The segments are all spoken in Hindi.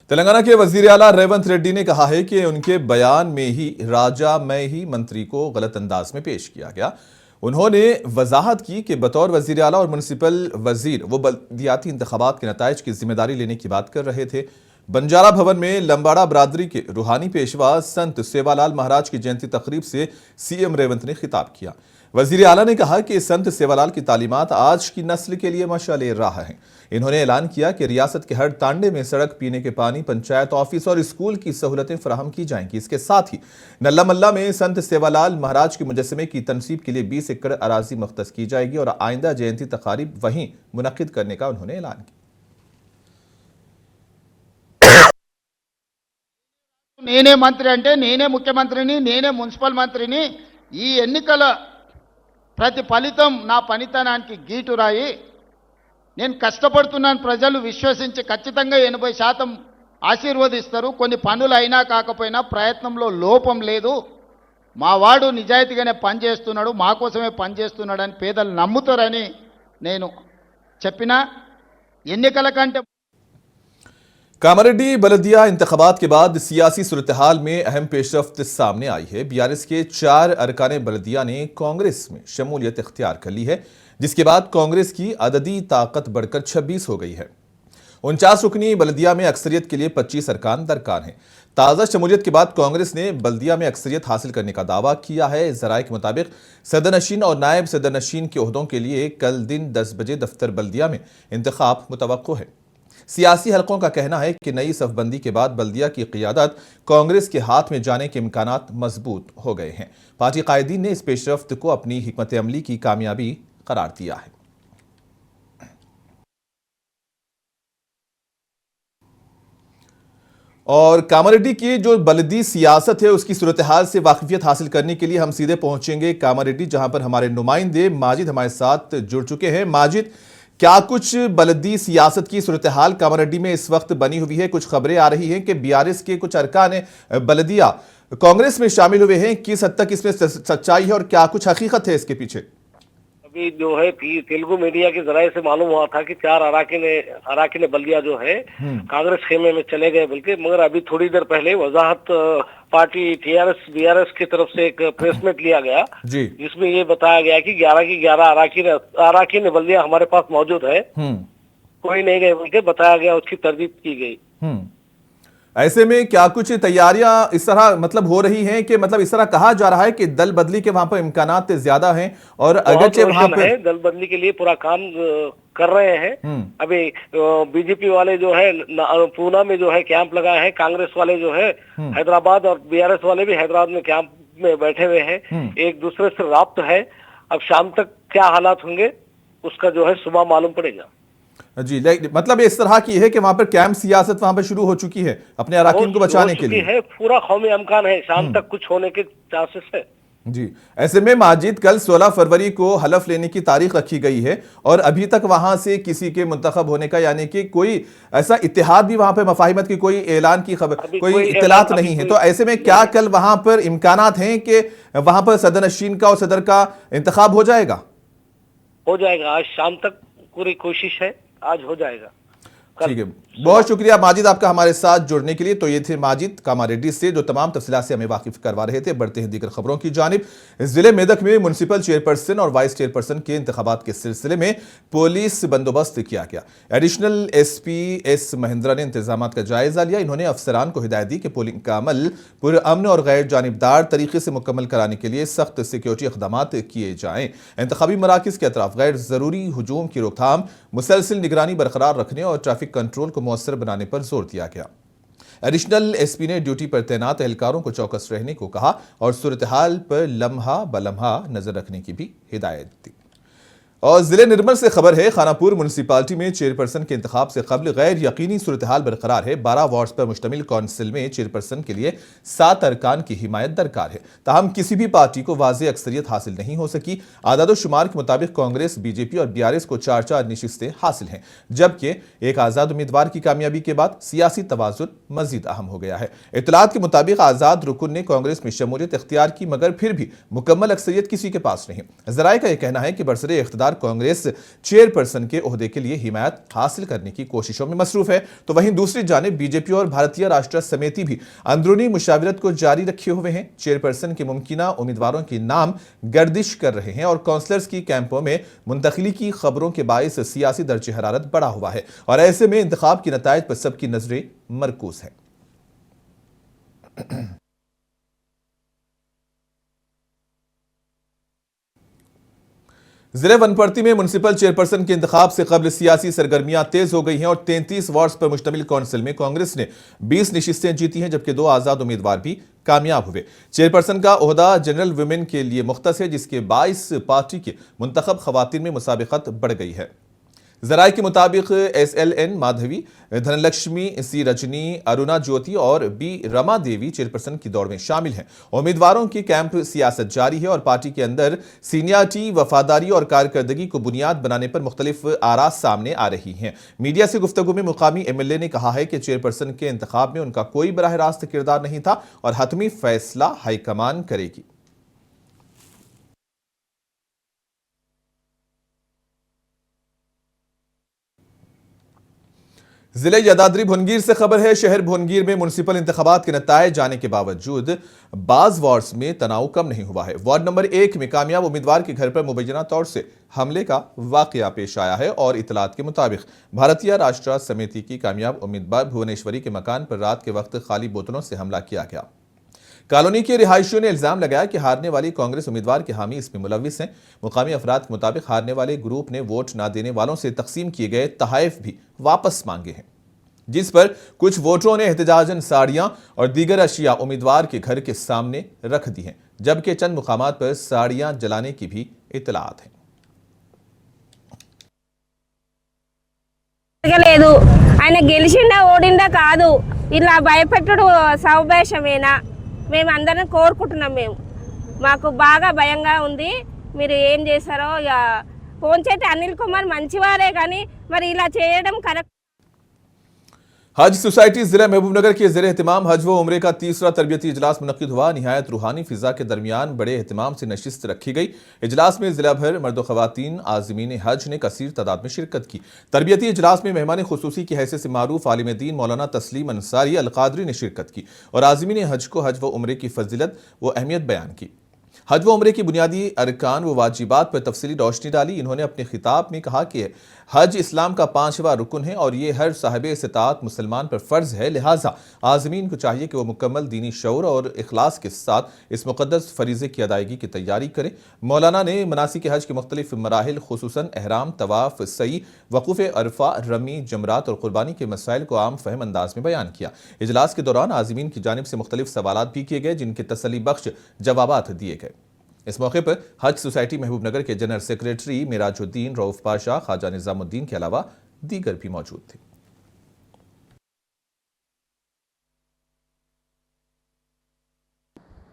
तेलंगाना के वजीर आला रेवंत रेड्डी ने कहा है कि उनके बयान में ही राजा मैं ही मंत्री को गलत अंदाज में पेश किया गया। उन्होंने वजाहत की कि बतौर वजीर आला और म्युनिसिपल वजीर वो बल्दियाती इंतखाबात के नताइज की जिम्मेदारी लेने की बात कर रहे थे। बंजारा भवन में लंबाड़ा बरादरी के रूहानी पेशवा संत सेवालाल महाराज की जयंती तकरीब से सीएम रेवंत ने खिताब किया। वजीर आला ने कहा कि संत सेवालाल की तालीमात आज की नस्ल के लिए मशाल राह है। इन्होंने ऐलान किया कि रियासत के हर तांडे में सड़क, पीने के पानी, पंचायत ऑफिस और स्कूल की सहूलतें फराहम की जाएंगी। इसके साथ ही नल्ला मल्ला में संत सेवालाल महाराज के मुजस्समे की तनसीब के लिए 20 एकड़ अराजी मुख्तस की जाएगी और आइंदा जयंती तकारीब वहीं मुनक्किद करने का उन्होंने ऐलान किया। నేనే మంత్రి అంటే నేనే ముఖ్యమంత్రిని, నేనే మున్సిపల్ మంత్రిని. ఈ ఎన్నికల ప్రతి ఫలితం నా పనితనానికి గీటురాయి. నేను కష్టపడుతున్నాను, ప్రజలు విశ్వసించి ఖచ్చితంగా 80% ఆశీర్వదిస్తారు. కొన్ని పనులు అయినా కాకపోయినా ప్రయత్నంలో లోపం లేదు. మా వాడు నిజాయితీగానే పనిచేస్తున్నాడు, మా కోసమే పనిచేస్తున్నాడని పేదలు నమ్ముతారని నేను చెప్పిన. ఎన్నికల కంటే कामारेड्डी बलदिया इंतखाबात के बाद सियासी सूरत-ए-हाल में अहम पेशरफ्त सामने आई है। बीआरएस के 4 अरकान बलदिया ने कांग्रेस में शमूलियत इख्तियार कर ली है, जिसके बाद कांग्रेस की अददी ताकत बढ़कर 26 हो गई है। 49 रुकनी बलदिया में अक्सरियत के लिए 25 अरकान दरकार हैं। ताज़ा शमूलियत के बाद कांग्रेस ने बल्दिया में अक्सरियत हासिल करने का दावा किया है। ज़राए के मुताबिक सदरनशीन और नायब सदरनशीन के ओहदों के लिए कल दिन 10 बजे दफ्तर बल्दिया में इंतखाब मुतवक्को है। सियासी हलकों का कहना है कि नई सफबंदी के बाद बल्दिया की क़ियादत कांग्रेस के हाथ में जाने के इम्कानात मजबूत हो गए हैं। पार्टी कायदीन ने इस पेशरफ्त को अपनी हिकमत अमली की कामयाबी करार दिया है। और कामारेड्डी की जो बलदी सियासत है उसकी सूरत हाल से वाकिफियत हासिल करने के लिए हम सीधे पहुंचेंगे कामारेड्डी, जहां पर हमारे नुमाइंदे माजिद हमारे साथ जुड़ चुके हैं। माजिद, क्या कुछ बलदी सियासत की सूरत हाल कामारेड्डी में इस वक्त बनी हुई है? कुछ खबरें आ रही हैं कि बीआरएस के कुछ अरकान बलदिया कांग्रेस में शामिल हुए हैं। किस हद तक इसमें सच्चाई है और क्या कुछ हकीकत है इसके पीछे? अभी जो है तेलुगु मीडिया के जराये से मालूम हुआ था कि 4 अराकीन बल्दिया जो है कांग्रेस खेमे में चले गए बल्कि, मगर अभी थोड़ी देर पहले वजाहत पार्टी टीआरएस बीआरएस की तरफ से एक प्रेस मीट लिया गया जी, जिसमें ये बताया गया कि 11 की 11 अराकीन बल्दिया हमारे पास मौजूद है, कोई नहीं गए बल्कि बताया गया, उसकी तरदीद की गई। ऐसे में क्या कुछ तैयारियां इस तरह मतलब हो रही हैं कि मतलब इस तरह कहा जा रहा है कि दल बदली के वहां पर इम्कानात ज्यादा हैं और अगरचे वहां पर दल बदली के लिए पूरा काम कर रहे हैं। अभी बीजेपी वाले जो है पूना में जो है कैंप लगाए हैं, कांग्रेस वाले जो है हैदराबाद और बीआरएस वाले भी हैदराबाद में कैंप में बैठे हुए हैं, एक दूसरे से राब्त है। अब शाम तक क्या हालात होंगे उसका जो है सुबह मालूम पड़ेगा जी। मतलब इस तरह की है कि वहां पर कैंप सियासत वहां पर शुरू हो चुकी है अपने अराकीन को बचाने के लिए है। पूरा कौमी अमकान है, शाम तक कुछ होने के चांसेस है जी। ऐसे में माजिद, कल 16 फरवरी को हलफ लेने की तारीख रखी गई है और अभी तक वहां से किसी के मुंतखब होने का यानी कि कोई ऐसा इत्तेहाद भी वहां पर मफाहिमत की कोई ऐलान की खबर, कोई इत्तलात नहीं है। तो ऐसे में क्या कल वहां पर इम्कानात हैं कि वहां पर सदरनशीन का और सदर का इंतखाब हो जाएगा? हो जाएगा, आज शाम तक पूरी कोशिश है, आज हो जाएगा। ठीक है, बहुत शुक्रिया माजिद आपका हमारे साथ जुड़ने के लिए। तो ये थे माजिद कामारेड्डी से जो तमाम तफसीलात से हमें वाकिफ करवा रहे थे। बढ़ते हैं दीगर खबरों की जानिब। जिले मेदक में म्युनिसिपल चेयरपर्सन और वाइस चेयरपर्सन के इंतखाबात के सिलसिले में पुलिस बंदोबस्त किया गया। एडिशनल एसपी एस महेंद्रा ने इंतजाम का जायजा लिया। इन्होंने अफसरान को हिदायत दी कि पोलिंग का अमल पुरअमन और गैर जानिबदार तरीके से मुकम्मल कराने के लिए सख्त सिक्योरिटी इक़दाम किए जाएं। इंतखाबी मराकज़ के अतराफ गैर ज़रूरी हुजूम की रोकथाम, मुसलसल निगरानी बरकरार रखने और ट्रैफिक कंट्रोल को मौसर बनाने पर जोर दिया गया। एडिशनल एसपी ने ड्यूटी पर तैनात एहलकारों को चौकस रहने को कहा और सूरत हाल पर लम्हा बलम्हा नजर रखने की भी हिदायत दी। और जिले निर्मल से खबर है, खानापुर म्युनिसिपालिटी में चेयरपर्सन के इंतखाब से कबल गैर यकीनी सूरत हाल बरकरार है। 12 वार्ड्स पर मुश्तमिल कौंसिल में चेयरपर्सन के लिए 7 अरकान की हिमायत दरकार है। ताहम किसी भी पार्टी को वाज़े अक्सरियत हासिल नहीं हो सकी। आदाद शुमार के मुताबिक कांग्रेस, बीजेपी और बीआरएस को 4-4 नशिस्तें हासिल हैं, जबकि एक आज़ाद उम्मीदवार की कामयाबी के बाद सियासी तवाज़ुन मजीद अहम हो गया है। इत्तलात के मुताबिक आज़ाद रुकन ने कांग्रेस में शमूलियत इख्तियार की, मगर फिर भी मुकम्मल अक्सरियत किसी के पास नहीं। ज़राए का यह कहना है कि बरसरे इख्तिदार सरकार कांग्रेस चेयरपर्सन के ओहदे के लिए हिमायत हासिल करने की कोशिशों में मसरूफ है, तो वहीं दूसरी जानिब बीजेपी और भारतीय राष्ट्र समिति भी अंदरूनी मुशावरत को जारी रखे हुए हैं। चेयरपर्सन के मुमकिना उम्मीदवारों के नाम गर्दिश कर रहे हैं और काउंसलर्स की कैंपों में मुंतकिली की खबरों के बायस सियासी दर्जे हरारत बढ़ा हुआ है और ऐसे में इंतखाब के नतायज पर सबकी नजरें मरकूज हैं। जिले वनपर्ती में म्युनिसिपल चेयरपर्सन के इंतखाब से कबल सियासी सरगर्मियां तेज हो गई हैं और 33 वार्ड्स पर मुश्तमिल काउंसिल में कांग्रेस ने 20 नशिस्तें जीती हैं, जबकि 2 आजाद उम्मीदवार भी कामयाब हुए। चेयरपर्सन का ओहदा जनरल वुमेन के लिए मुख्तस है, जिसके 22 पार्टी के मुंतखब खवातीन में मुसाबिकत बढ़ गई है। जराये के मुताबिक SLN माधवी, धनलक्ष्मी सी रजनी, अरुणा ज्योति और बी रमा देवी चेयरपर्सन की दौड़ में शामिल हैं। उम्मीदवारों की कैंप सियासत जारी है और पार्टी के अंदर सीनियरिटी, वफादारी और कारकर्दगी को बुनियाद बनाने पर मुख्तलिफ आरा सामने आ रही हैं। मीडिया से गुफ्तगू में मुकामी MLA ने कहा है कि चेयरपर्सन के इंतखाब में उनका कोई बराह रास्त किरदार नहीं था और हतमी फैसला हाईकमान करेगी। जिले यादाद्री भुनगीर से खबर है। शहर भुनगीर में म्युनिसिपल इंतखाबात के नतायज जाने के बावजूद बाज वार्ड्स में तनाव कम नहीं हुआ है। वार्ड नंबर 1 में कामयाब उम्मीदवार के घर पर मुबैना तौर से हमले का वाकया पेश आया है और इतलात के मुताबिक भारतीय राष्ट्र समिति की कामयाब उम्मीदवार भुवनेश्वरी के मकान पर रात के वक्त खाली बोतलों से हमला किया गया। कॉलोनी के रिहायशियों ने इल्जाम लगाया कि हारने वाली कांग्रेस उम्मीदवार के हामी इसमें मुलविस हैं। मुकामी अफराद के मुताबिक हारने वाले ग्रुप ने वोट न देने वालों से तकसीम किए गए तहाइफ भी वापस मांगे हैं, जिस पर कुछ वोटरों ने एहतजाजन साड़ियां और दीगर अशिया उम्मीदवार के घर के सामने रख दी हैं, जबकि चंद मुकामात पर साड़ियां जलाने की भी इतलात है। లేదు ఆయన గెలిచిండా ఓడిండా కాదు, ఇలా భయపెట్టుడు సౌభాషమేనా? మేము అందరం కోరుకుంటున్నాం. మాకు బాగా భయంగా ఉంది. మీరు ఏం చేశారో ఇక పోంచేటి అనిల్ కుమార్ మంచివారే, కానీ మరి ఇలా చేయడం కరెక్ట్. हज सोसाइटी जिला महबूबनगर के ज़ेरे एहतिमाम हज व उम्रे का तीसरा तरबियती इजलास मुनक्किद हुआ। निहायत रूहानी फिजा के दरमियान बड़े एहतिमाम से नशिस्त रखी गई। इजलास में जिला भर मर्द ख़वातीन आज़मीन हज ने कसीर तादाद में शिरकत की। तरबियती इजलास में मेहमान खुसूसी की हैसियत से मारूफ आलिम दीन मौलाना तस्लीम अंसारी अलकादरी ने शिरकत की और आज़मीन हज को हज व उम्रे की फजीलत व अहमियत बयान की। हज व उम्रे की बुनियादी अरकान व वाजिबात पर तफसीली रोशनी डाली। इन्होंने अपने खिताब में कहा कि हज इस्लाम का 5वां रुकन है और ये हर साहिब इस्तात मुसलमान पर फ़र्ज़ है, लिहाजा आज़मीन को चाहिए कि वह मुकम्मल दीनी शऊर और इखलास के साथ इस मुक़द्दस फ़रीज़े की अदायगी की तैयारी करें। मौलाना ने मनासिक हज के मुख्तलिफ मराहिल खुसूसन एहराम, तवाफ़, सई, वक़ूफ़ अरफ़ा, रमी, जमरात और क़ुरबानी के मसाइल को आम फ़हम अंदाज में बयान किया। इजलास के दौरान आज़मीन की जानिब से मुख्तलिफ सवालात भी किए गए, जिनके तसल्ली बख्श जवाबात दिए गए। इस मौके पर हज सोसाइटी महबूबनगर के जनरल सेक्रेटरी मिराजुद्दीन, रऊफ पाशा, ख्वाजा निज़ामुद्दीन के अलावा दीगर भी मौजूद थे।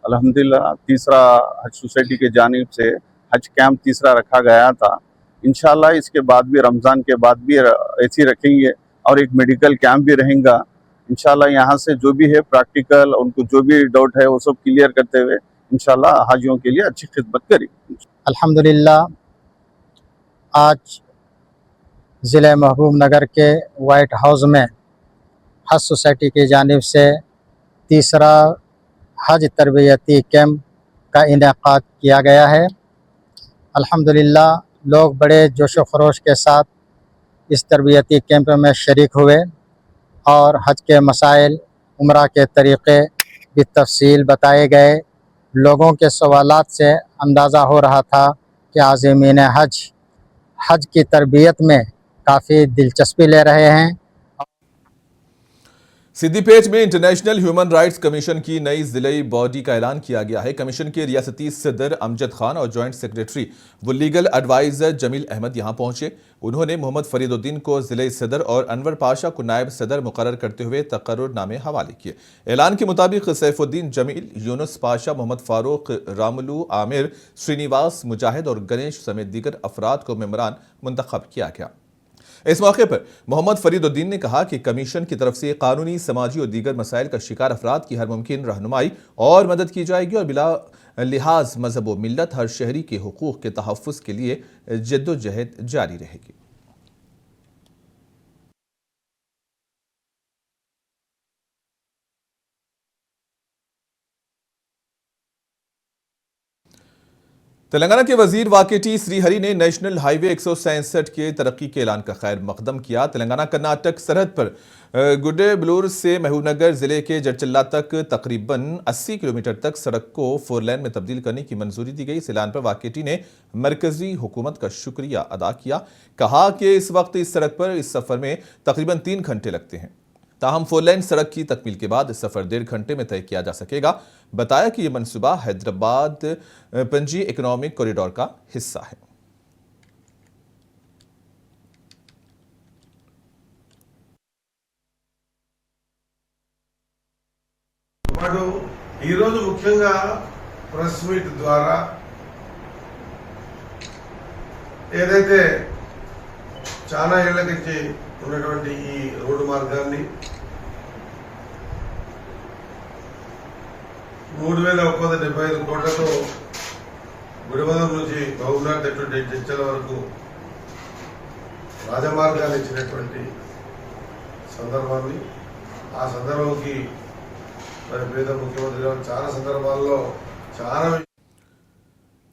अल्हम्दुलिल्लाह तीसरा हज सोसाइटी के जानिब से हज कैंप तीसरा रखा गया था। इंशाल्लाह इसके बाद भी रमज़ान के बाद भी ऐसी रखेंगे और एक मेडिकल कैंप भी रहेगा। इंशाल्लाह यहाँ से जो भी है प्रैक्टिकल, उनको जो भी डाउट है वो सब क्लियर करते हुए इंशाल्लाह हाजियों के लिए अच्छी खिदमत करेंगे। अल्हम्दुलिल्लाह आज ज़िले महबूबनगर के वाइट हाउस में हज सोसाइटी की जानिब से तीसरा हज तरबियती कैंप का इनेकाद किया गया है। अल्हम्दुलिल्लाह लोग बड़े जोश व खरोश के साथ इस तरबियती कैंप में शरीक हुए और हज के मसाइल, उम्रा के तरीक़े भी तफसील बताए गए। लोगों के सवालात से अंदाज़ा हो रहा था कि आज़मीन हज की तरबियत में काफ़ी दिलचस्पी ले रहे हैं। सिद्दीपेट में इंटरनेशनल ह्यूमन राइट्स कमीशन की नई जिले बॉडी का ऐलान किया गया है। कमीशन के रियासती सदर अमजद खान और जॉइंट सेक्रेटरी व लीगल एडवाइजर जमील अहमद यहां पहुंचे। उन्होंने मोहम्मद फरीदुद्दीन को जिले सदर और अनवर पाशा को नायब सदर मुकर्रर करते हुए तकर्रुरनामे हवाले किए। ऐलान के मुताबिक सैफुद्दीन जमील, यूनुस पाशा, मोहम्मद फारूक, रामुलू, आमिर, श्रीनिवास, मुजाहिद और गणेश समेत दीगर अफराद को मेंबरान मुंतखब किया गया। इस मौके पर मोहम्मद फरीदुद्दीन ने कहा कि कमीशन की तरफ से कानूनी, समाजी और दीगर मसाइल का शिकार अफराद की हर मुमकिन रहनुमाई और मदद की जाएगी और बिला लिहाज मजहब व मिल्लत हर शहरी के हुकूक के तहफ़्फ़ुज़ के लिए जद्दोजहद जारी रहेगी। तेलंगाना के वजीर वाकेटी श्रीहरि ने नेशनल हाईवे 167 के तरक्की के ऐलान का खैर मकदम किया। तेलंगाना कर्नाटक सरहद पर गुड्डेबलूर से महबूबनगर जिले के जड़चल्ला तक तकरीबन 80 किलोमीटर तक सड़क को 4 लेन में तब्दील करने की मंजूरी दी गई। इस ऐलान पर वाकेटी ने मरकजी हुकूमत का शुक्रिया अदा किया। कहा कि इस वक्त इस सड़क पर इस सफर में तकरीबन 3 घंटे लगते हैं, ताहम 4 लेन सड़क की तकमील के बाद सफर 1.5 घंटे में तय किया जा सकेगा। बताया कि यह मनसूबा हैदराबाद पंजी इकोनॉमिक कॉरिडोर का हिस्सा है। వాడు ఈరోజు ముఖ్యంగా ప్రెస్ మీట్ ద్వారా ఏదైతే చాలా ఏళ్ల నుంచి ఉన్నటువంటి ఈ రోడ్డు మార్గాన్ని 3175 కోట్లతో గుడిబందం నుంచి మహబూబ్నగర్ జడ్చల వరకు రాజమార్గాన్ని ఇచ్చినటువంటి సందర్భాన్ని ఆ సందర్భంకి మరి పేద ముఖ్యమంత్రి గారు చాలా సందర్భాల్లో చాలా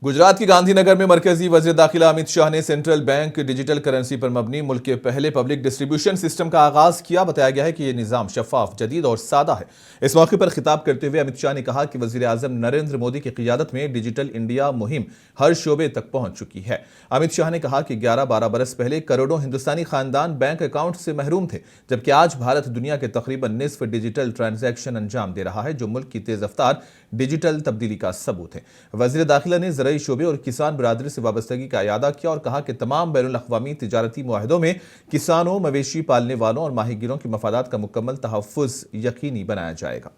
गुजरात के गांधीनगर में मरकजी वज़ीर दाखिला अमित शाह ने सेंट्रल बैंक डिजिटल करेंसी पर मबनी मुल्क के पहले पब्लिक डिस्ट्रीब्यूशन सिस्टम का आगाज किया। बताया गया है कि यह निज़ाम शफाफ, जदीद और सादा है। इस मौके पर खिताब करते हुए अमित शाह ने कहा कि वज़ीर आज़म नरेंद्र मोदी की क़ियादत में डिजिटल इंडिया मुहिम हर शोबे तक पहुंच चुकी है। अमित शाह ने कहा कि 11-12 बरस पहले करोड़ों हिंदुस्तानी खानदान बैंक अकाउंट से महरूम थे, जबकि आज भारत दुनिया के तकरीबन निस्फ डिजिटल ट्रांजैक्शन अंजाम दे रहा है, जो मुल्क की तेज रफ्तार डिजिटल तब्दीली का सबूत है। वज़ीर दाखिला ने ज़राई शोबे और किसान बिरादरी से वाबस्तगी का इयादा किया और कहा कि तमाम बैनुल अक़वामी तिजारती मुआहदों में किसानों, मवेशी पालने वालों और माहीगीरों के मफादात का मुकम्मल तहफ़्फ़ुज़ यकीनी बनाया जाएगा।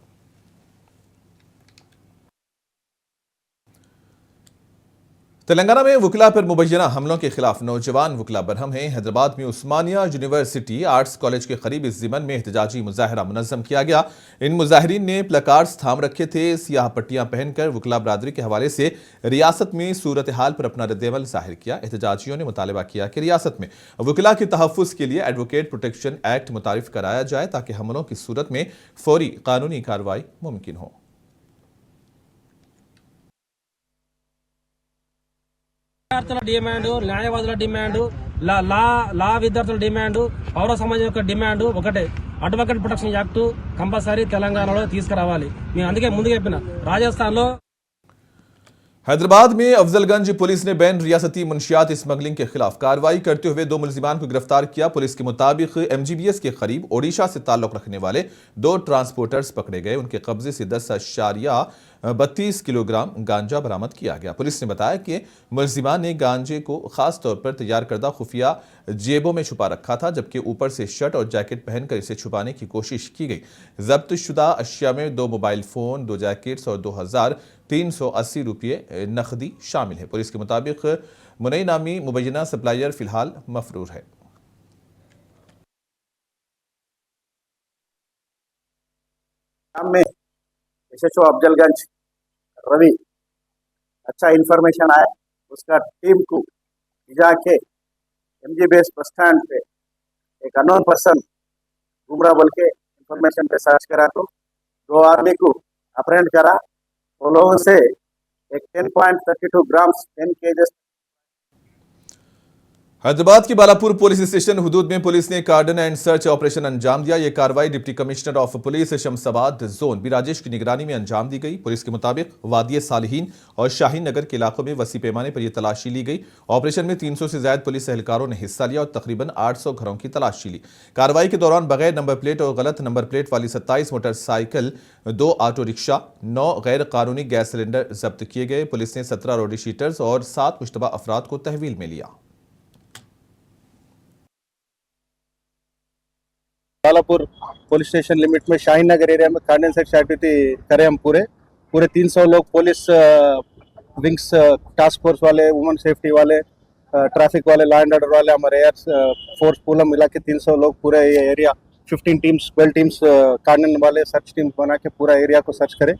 तेलंगाना में वकला पर मुबैना हमलों के खिलाफ नौजवान वकला बरहम हैं। हैदराबाद में उस्मानिया यूनिवर्सिटी आर्ट्स कॉलेज के करीब इस ज़िमन में एहतजाजी मुजाहरा मुनज़्ज़म किया गया। इन मुजाहिरीन ने प्लकार्ड्स थाम रखे थे। सियाह पट्टियां पहनकर वकला बरादरी के हवाले से रियासत में सूरत हाल पर अपना रद्दअमल ज़ाहिर किया। एहतजाजियों ने मुतालबा किया कि रियासत में वकला के तहफ़्फ़ुज़ के लिए एडवोकेट प्रोटेक्शन एक्ट मुतारिफ कराया जाए, ताकि हमलों की सूरत में फौरी कानूनी कार्रवाई मुमकिन हो। విద్యార్థుల డిమాండ్, న్యాయవాదుల డిమాండ్, లా విద్యార్థుల డిమాండ్, పౌర సమాజం యొక్క డిమాండ్ ఒకటే, అడ్వకేట్ ప్రొటెక్షన్ యాక్ట్ కంపల్సరీ తెలంగాణలో తీసుకురావాలి. మేము అందుకే ముందుకు చెప్పిన రాజస్థాన్లో हैदराबाद में अफजलगंज पुलिस ने बैन रियासती मुंशियात स्मगलिंग के खिलाफ कार्रवाई करते हुए 2 मुलजिमान को गिरफ्तार किया। पुलिस के मुताबिक MGBS के करीब ओडिशा से ताल्लुक रखने वाले 2 ट्रांसपोर्टर्स पकड़े गए। उनके कब्जे से 10.32 किलोग्राम गांजा बरामद किया गया। पुलिस ने बताया कि मुलजिमान ने गांजे को खास तौर पर तैयार करदा खुफिया जेबों में छुपा रखा था, जबकि ऊपर से शर्ट और जैकेट पहनकर इसे छुपाने की कोशिश की गई। जब्त शुदा अशिया में 2 मोबाइल फोन, 2 जैकेट्स और 2380 रुपये नकदी शामिल है। पुलिस के मुताबिक मुनई नामी मुबैना सप्लायर फिलहाल मफरूर है। में SHO अफजलगंज रवि अच्छा इंफॉर्मेशन आया, उसका टीम को भिजा के MGBS बस स्टैंड पे एक अननोन पर्सन घूम रहा बोल के इंफॉर्मेशन पे सर्च करा तो 2 आदमी को अपरेंट करा। वो लोगों से एक 10.32 ग्राम्स 10 kg। हैदराबाद के बालापुर पुलिस स्टेशन हुदूद में पुलिस ने कार्डन एंड सर्च ऑपरेशन अंजाम दिया। यह कार्रवाई deputy commissioner of police Shamshabad zone B Rajesh की निगरानी में अंजाम दी गई। पुलिस के मुताबिक वादिय सालिहीन और शाहीन नगर के इलाकों में वसी पैमाने पर यह तलाशी ली गई। ऑपरेशन में 300 से ज्यादा पुलिस एहलकारों ने हिस्सा लिया और तकरीबन 800 घरों की तलाशी ली। कार्रवाई के दौरान बगैर नंबर प्लेट और गलत नंबर प्लेट वाली 27 मोटरसाइकिल, 2 ऑटो रिक्शा, 9 गैर कानूनी गैस सिलेंडर जब्त किए गए। पुलिस ने 17 रोडी शीटर्स और 7 मुश्तबा अफराद को तहवील में लिया। बालापुर पुलिस स्टेशन लिमिट में शाहीन नगर एरिया में कार्डन सर्च एक्टिविटी करें हम पूरे 300 लोग पुलिस विंग्स टास्क फोर्स वाले, वुमेन सेफ्टी वाले, ट्रैफिक वाले, लॉ एंड ऑर्डर वाले, हमारे एयर फोर्स पूरा मिला के 300 लोग पूरे ये एरिया 15 टीम्स 12 टीम्स कानून वाले सर्च टीम बना के पूरा एरिया को सर्च करें